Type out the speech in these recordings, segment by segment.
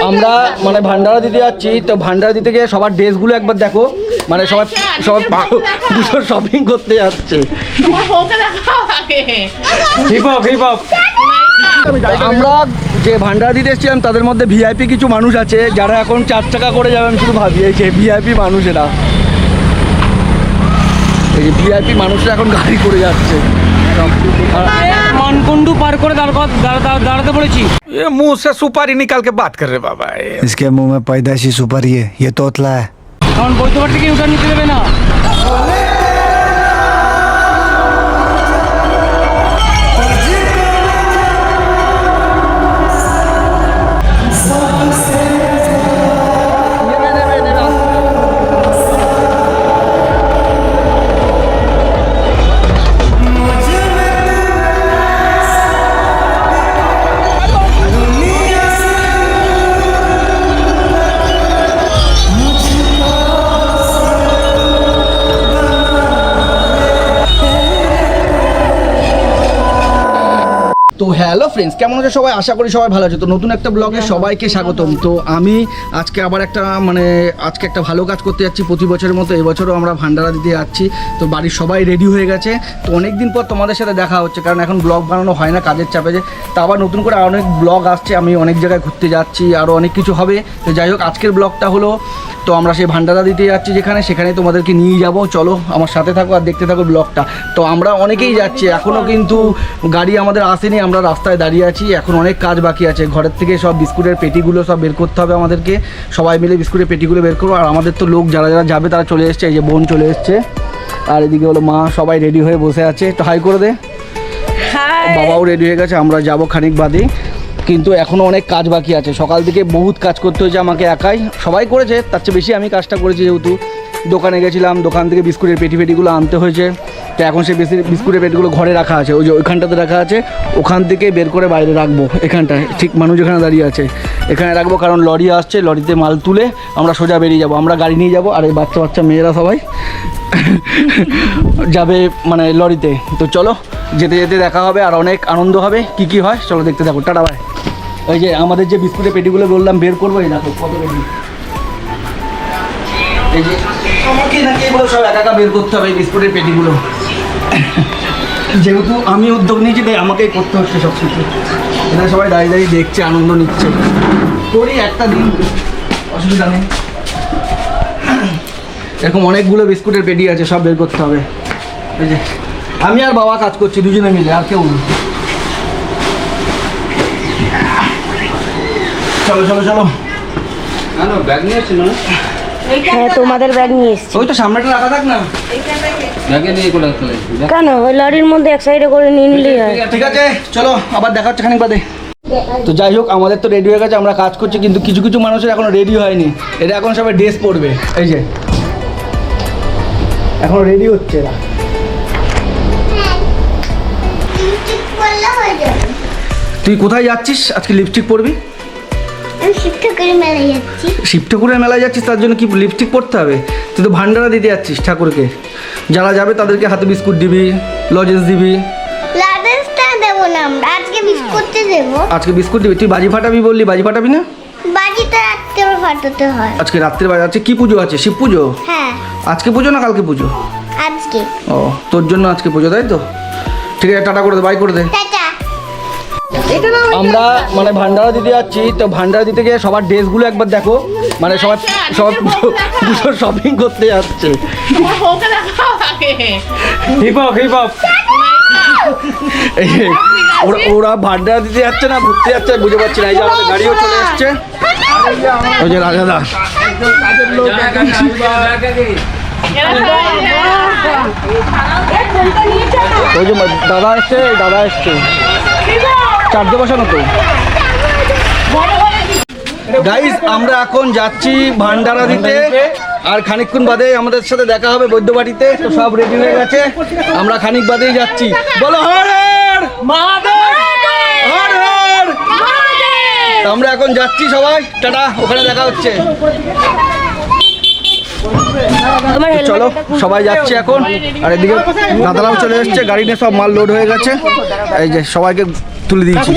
আমরা মানে ভান্ডারা দিতে যাচ্ছি, তো ভান্ডারা দিতে গিয়ে সবার ড্রেসগুলো একবার দেখো, মানে সবাই দুশো শপিং করতে যাচ্ছে। আমরা যে ভান্ডারা দিতে এসেছিলাম তাদের মধ্যে ভিআইপি কিছু মানুষ আছে যারা এখন 4 চাকা করে যাবে, আমি শুধু ভাবি এই যে ভিআইপি মানুষেরা, এই যে ভিআইপি মানুষরা এখন গাড়ি করে যাচ্ছে। मानकुंडू पार করে দাঁড়াতে পড়েছি। ये मुंह से सुपारी निकाल के बात कर रहे बाबा। इसके मुंह में पैदाइशी सुपारी है, ये तोतला है। কারণ বৈদ্যবাট থেকে ইউটার্ন নিতে দেবে না। তো হ্যালো ফ্রেন্ডস, কেমন আছে সবাই? আশা করি সবাই ভালো আছে। তো নতুন একটা ব্লগে সবাইকে স্বাগতম। তো আমি আজকে আবার আজকে একটা ভালো কাজ করতে যাচ্ছি। প্রতি বছরের মতো এবছরও আমরা ভান্ডারা দিতে যাচ্ছি। তো বাড়ির সবাই রেডি হয়ে গেছে। তো অনেক দিন পর তোমাদের সাথে দেখা হচ্ছে, কারণ এখন ব্লগ বানানো হয় না কাজের চাপে। তা আবার নতুন করে অনেক ব্লগ আসছে, আমি অনেক জায়গায় ঘুরতে যাচ্ছি, আরও অনেক কিছু হবে। তো যাই হোক, আজকের ব্লগটা হলো, তো আমরা সেই ভান্ডারা দিতে যাচ্ছি সেখানে তোমাদেরকে নিয়ে যাব। চলো আমার সাথে থাকো আর দেখতে থাকো ব্লগটা। তো আমরা অনেকেই যাচ্ছি, এখনও কিন্তু গাড়ি আমাদের আসেনি, আমরা রাস্তায় দাঁড়িয়ে আছি। এখন অনেক কাজ বাকি আছে, ঘরের থেকে সব বিস্কুটের পেটিগুলো সব বের করতে হবে আমাদেরকে। সবাই মিলে বিস্কুটের পেটিগুলো বের করবো। আর আমাদের তো লোক যারা যারা যাবে তারা চলে এসছে, এই যে বোন চলে এসছে, আর এদিকে হলো মা, সবাই রেডি হয়ে বসে আছে। তো হাই করে দে। বাবাও রেডি হয়ে গেছে, আমরা যাব খানিক বাদেই। কিন্তু এখনও অনেক কাজ বাকি আছে, সকাল থেকে বহুত কাজ করতে হয়েছে আমাকে একাই। সবাই করেছে, তার চেয়ে বেশি আমি কাজটা করেছি, যেহেতু দোকানে গেছিলাম, দোকান থেকে বিস্কুটের পেটিগুলো আনতে হয়েছে। তো এখন সে বিস্কুটের পেটিগুলো ঘরে রাখা আছে, ওই যে ওইখানটাতে রাখা আছে, ওখান থেকে বের করে বাইরে রাখবো। এখানটায় ঠিক মানুষ এখানে দাঁড়িয়ে আছে, এখানে রাখবো, কারণ লরি আসছে, লরিতে মাল তুলে আমরা সোজা বেরিয়ে যাব। আমরা গাড়ি নিয়ে যাব, আর এই বাচ্চা মেয়েরা সবাই যাবে মানে লরিতে। তো চলো, যেতে যেতে দেখা হবে, আর অনেক আনন্দ হবে। কি হয় চলো দেখতে থাকো। Tata bye. ওই যে আমাদের যে বিস্কুটের পেটিগুলো বললাম বের করবো, এই দেখো কত পেটি। এই যে আমাকে নাকি এগুলো সব একা বের করতে হবে, এই বিস্কুটের পেটিগুলো। যেহেতু আমি উদ্যোগ নিয়েছি তাই আমাকেই করতে হচ্ছে সব কিছু। এখানে সবাই দাঁড়িয়ে দাঁড়িয়ে দেখছে, আনন্দ নিচ্ছে। করি একটা দিন, অসুবিধা নেই। এরকম অনেকগুলো বিস্কুটের পেটি আছে, সব বের করতে হবে। এই যে আমি আর বাবা কাজ করছি দুজনে মিলে, আর কেউ না। চলো চলো চলো। ব্যাগ নিয়ে এসছি না? হ্যাঁ, তোমাদের ব্যাগ নিয়ে এসছি। ওই তো সামনেটা রাখা থাক না, ব্যাগে নিয়ে করে কেন? ওই লরির মধ্যে এক সাইডে করে নিয়ে নিলেই হয়। ঠিক আছে, চলো আবার দেখা হচ্ছে খানিক বাদে। তো যাই হোক, আমাদের তো রেডি হয়ে গেছে, আমরা কাজ করছি, কিন্তু কিছু কিছু মানুষের এখনো রেডি হয়নি। এরা এখন সবাই ড্রেস পরবে, এই যে এখন রেডি হচ্ছে এরা। তুই কোথায় যাচ্ছিস আজকে? লিপস্টিক পরবি? শিব ঠাকুরের মেলায় যাচ্ছিস, তার জন্য কি লিপস্টিক পরতে হবে? তুই তো ভান্ডারা দিতে যাচ্ছিস ঠাকুরকে। যারা যাবে তাদেরকে হাতে বিস্কুট দিবি, লজেন্স দিবি। আজকে বিস্কুট দিবি। তুই বাজি ফাটাবি বললি, বাজি ফাটাবি না? বাজি তো রাত্রে ফাটাতে হয়। আজকে রাত্রে বাজি আছে। কি পুজো আছে? শিব পুজো? হ্যাঁ। আজকে পুজো না কালকে পুজো? আজকে। ও, তোর জন্য আজকে পুজো, তাই তো? ঠিক আছে, টাটা করে দে, বাই করে দে। আমরা মানে ভান্ডারা দিতে যাচ্ছি। তো ভান্ডারা দিতে গিয়ে সবার ড্রেসগুলো একবার দেখো, মানে সবাই দুশো শপিং করতে যাচ্ছে। ওরা ভান্ডারা দিতে যাচ্ছে না ঘুরতে যাচ্ছে বুঝে পাচ্ছি না। এই যে আমাদের গাড়িও চলে এসছে, ওই যে রাজাদা। ওই যে দাদা এসছে, চার্জে বসানো তো। গাইস, আমরা এখন যাচ্ছি ভান্ডারা দিতে, আর খানিকক্ষণ বাদে আমাদের সাথে দেখা হবে বৈদ্যবাটিতে। তো সব রেডি হয়ে গেছে, আমরা খানিক বাদেই যাচ্ছি। বলো হর হর মহাদেব, হর হর। আমরা এখন যাচ্ছি সবাই, টাটা, ওখানে দেখা হচ্ছে। চলো সবাই যাচ্ছে এখন। আর এদিকে দাদারাও চলে এসছে, গাড়ি নিয়ে সব মাল লোড হয়ে গেছে। এই যে সবাইকে তুলে দিয়েছি।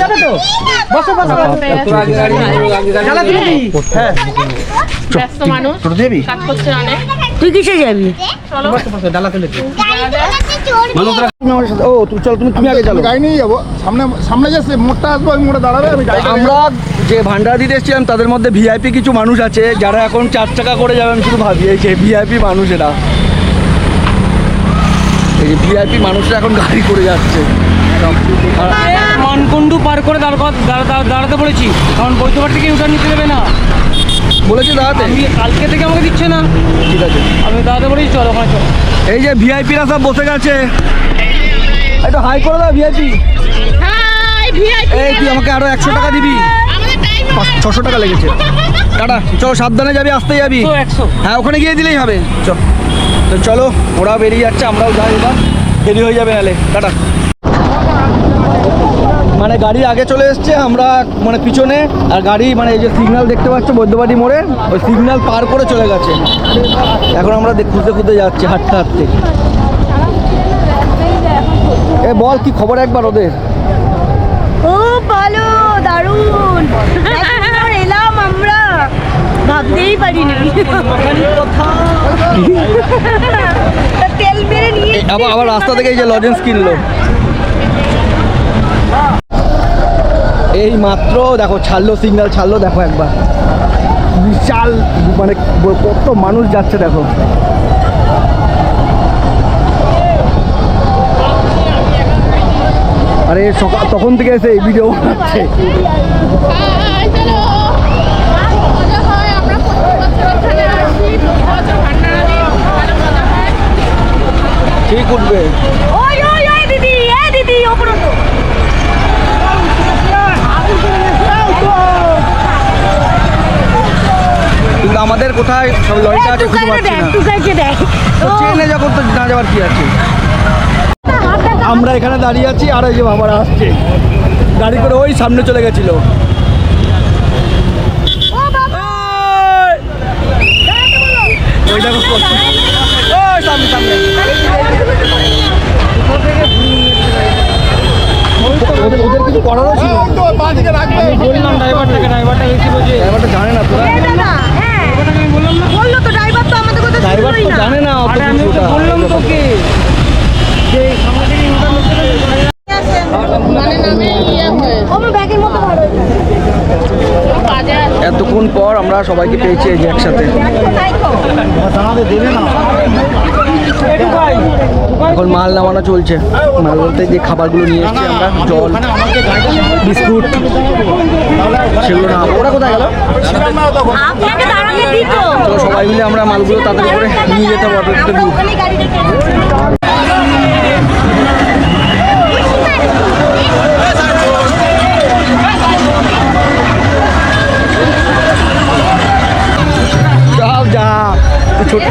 ব্যস্ত মানুষ কাজ করছে অনেক। তুই কিসে যাবি? ও তুই চল, তুমি আগে চলো। গাড়ি নিয়ে যাবো, সামনে সামনে যে মোড়টা আসবো ওই মোড়ে দাঁড়াবে, আমি গাড়ি আমরা যে ভান্ডারা দিতে এসেছিলাম তাদের মধ্যে ভিআইপি কিছু মানুষ আছে যারা এখন 4 চাকা করে যাবে। আমি শুধু ভাবি এই যে ভিআইপি মানুষ, এরা এই যে ভিআইপি মানুষরা এখন গাড়ি করে যাচ্ছে। মানকুণ্ডু পার করে দাঁড়াতে বলেছি, কারণ বৈদ্যবাট থেকে ইউটার্ন নিতে দেবে না। বলেছে দাঁড়াতে, আমি কালকে থেকে আমাকে দিচ্ছে না। ঠিক আছে আমি দাঁড়াতে বলেছি, চলো ওখানে চলো। এই যে ভিআইপিরা সব বসে গেছে, একটু হাই করে দাও ভিআইপি। এই তুই আমাকে আরো 100 টাকা দিবি, 600 টাকা লেগেছে। টাটা, চলো সাবধানে যাবি, আসতে যাবি। 100 হ্যাঁ ওখানে গিয়ে দিলেই হবে। তো চলো, ওরাও বেরিয়ে যাচ্ছে, আমরাও যাই, এবার দেরি হয়ে যাবে নালে। টাটা। মানে গাড়ি আগে চলে এসছে, আমরা মানে পিছনে, আর গাড়ি মানে এই যে সিগন্যাল দেখতে পাচ্ছ বৈদ্যবাটি মোড়ে, ওই সিগন্যাল পার করে চলে গেছে। এখন আমরা খুঁজতে খুঁজতে যাচ্ছি, হাঁটতে হাঁটতে। এ বল কি খবর একবার ওদের? খুব ভালো, দারুণ এলাম আমরা, ভাবতেই পারিনি। তেল মেরে নিয়ে আবার রাস্তা থেকে এই যে লজেন্স কিনলো। এই মাত্র দেখো ছাড়লো, সিগন্যাল ছাড়লো, দেখো একবার বিশাল মানে কত মানুষ যাচ্ছে দেখো। আরে সকাল তখন থেকে এসে এই ভিডিও বানাচ্ছে। ঠিক উঠবে। ওই ওই ওই দিদি, এই দিদি ওপরে তো। কিন্তু আমাদের কোথায় সব লরিটা আছে খুঁজে পাচ্ছি না। টুকাইকে দেখ তো ট্রেনে যখন তো না যাওয়ার কি আছে। আমরা এখানে দাঁড়িয়ে আছি, আর এই যে বাবারা আসছে গাড়ি করে, ওই সামনে চলে গেছিল। ওই দেখো ওই সামনে সামনে। ওদের কিছু করারও ছিল না। তো বাঁ দিকে রাখবে। বললাম ড্রাইভারটা বেশি বোঝে। ড্রাইভারটা জানে না তোরা, হ্যাঁ বললো তো ড্রাইভার, তো আমাদের কথা ড্রাইভার শুনলোই তো না। জানে না অত আরে আমি তো কিছুটা। বললাম তোকে যে সামনে থেকে ইউটার্ন নিতে দেবে না। মানে নামে ইয়ে হয়ে ও আমার ব্যাগের মতো ভালো হয়েছে। এতক্ষণ পর আমরা সবাইকে পেয়েছি এই যে একসাথে। এখন মাল নামানো চলছে। মাল বলতে যে খাবারগুলো নিয়ে এসেছি আমরা, জল, বিস্কুট, সেগুলো না। ওরা কোথায় গেল? আপনাকে দাঁড়াতে দিত। তো সবাই মিলে আমরা মালগুলো তাড়াতাড়ি করে নিয়ে যেতে পারবো একটু দূর। ওখানে গাড়ি রেখে যাও যা ছোট।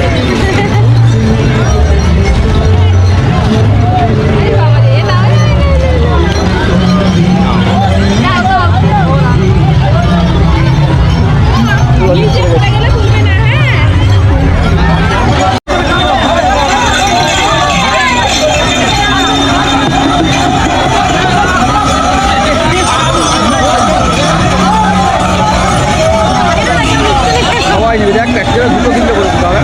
সবাই নেবে, দেখ এক জায়গায় 2-3টে করে দিতে হবে।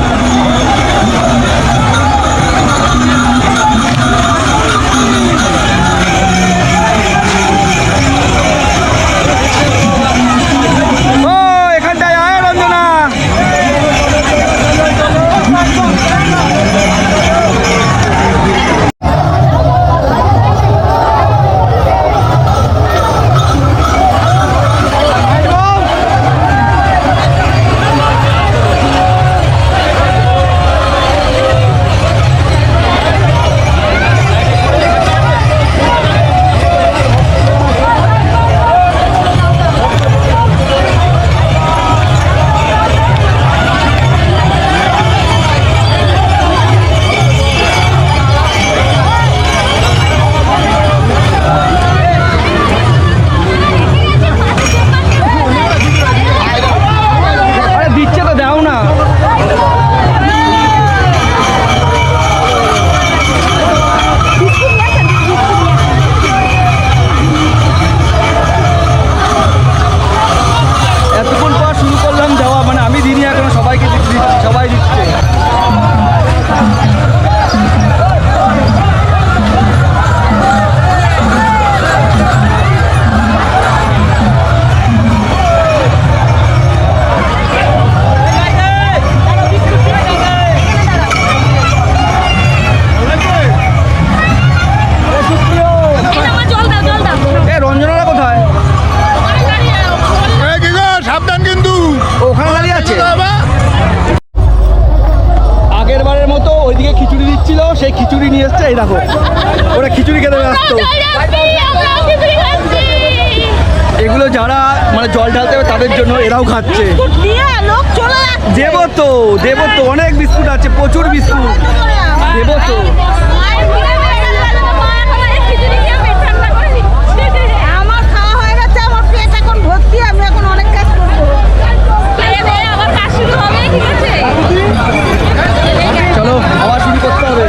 এই দেখো ওরা খিচুড়ি খেতে ব্যস্ত। এগুলো যারা মানে জল ঢালতে হবে তাদের জন্য, এরাও খাচ্ছে। নিয়ে লোক চলে যাচ্ছে। দেবো তো অনেক বিস্কুট আছে, প্রচুর বিস্কুট দেবো তো। আমার খাওয়া হয়ে গেছে, আমার পেট এখন ভর্তি, আমি এখন অনেক কাজ করবো। চলো আবার শুরু করতে হবে।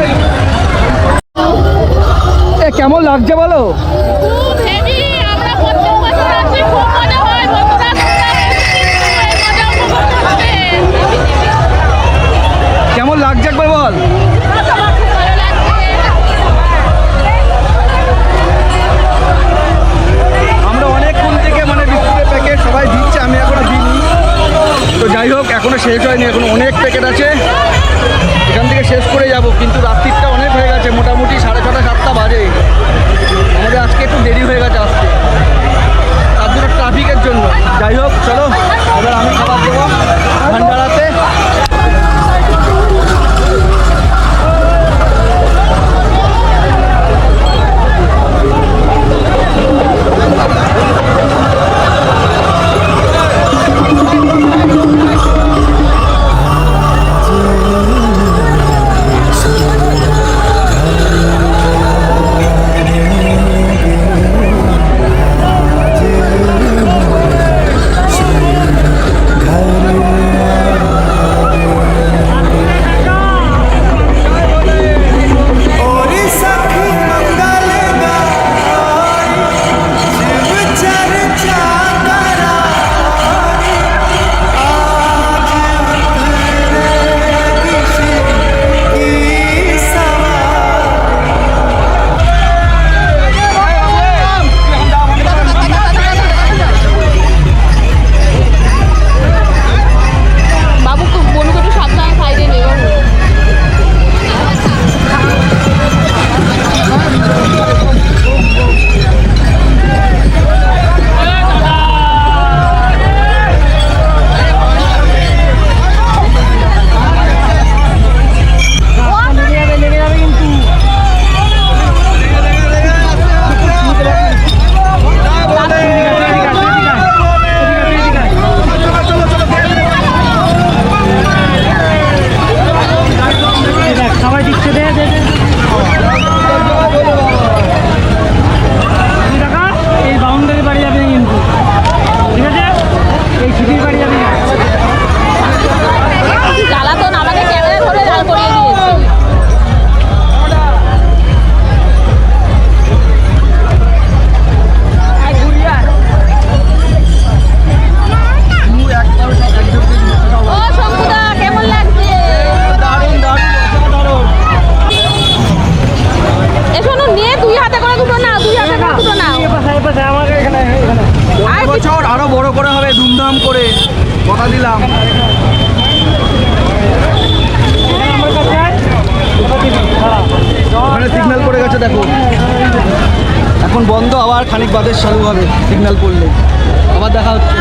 এ কেমন লাগছে বলো? কেমন লাগছে একবার বল। আমরা অনেকক্ষণ থেকে মানে বিস্কুটের প্যাকেট সবাই দিচ্ছে, আমি এখনো দিইনি। তো যাই হোক এখনো শেষ হয়নি, এখনো অনেক প্যাকেট আছে, এখান থেকে শেষ করে যাব। কিন্তু রাত্রিটা অনেক হয়ে গেছে, মোটামুটি 6:30 7টা বাজে। আমাদের আজকে একটু দেরি হয়ে গেছে আসতে, তার জন্য ট্রাফিকের জন্য। যাই হোক চলো এবার আমি খাবার দেবো ভান্ডারাতে। আরো বড় করে হবে, ধুমধাম করে কথা দিলাম। ওখানে সিগন্যাল পড়ে গেছে দেখো, এখন বন্ধ, আবার খানিক বাদে চালু হবে সিগন্যাল পড়লে। আবার দেখা হচ্ছে।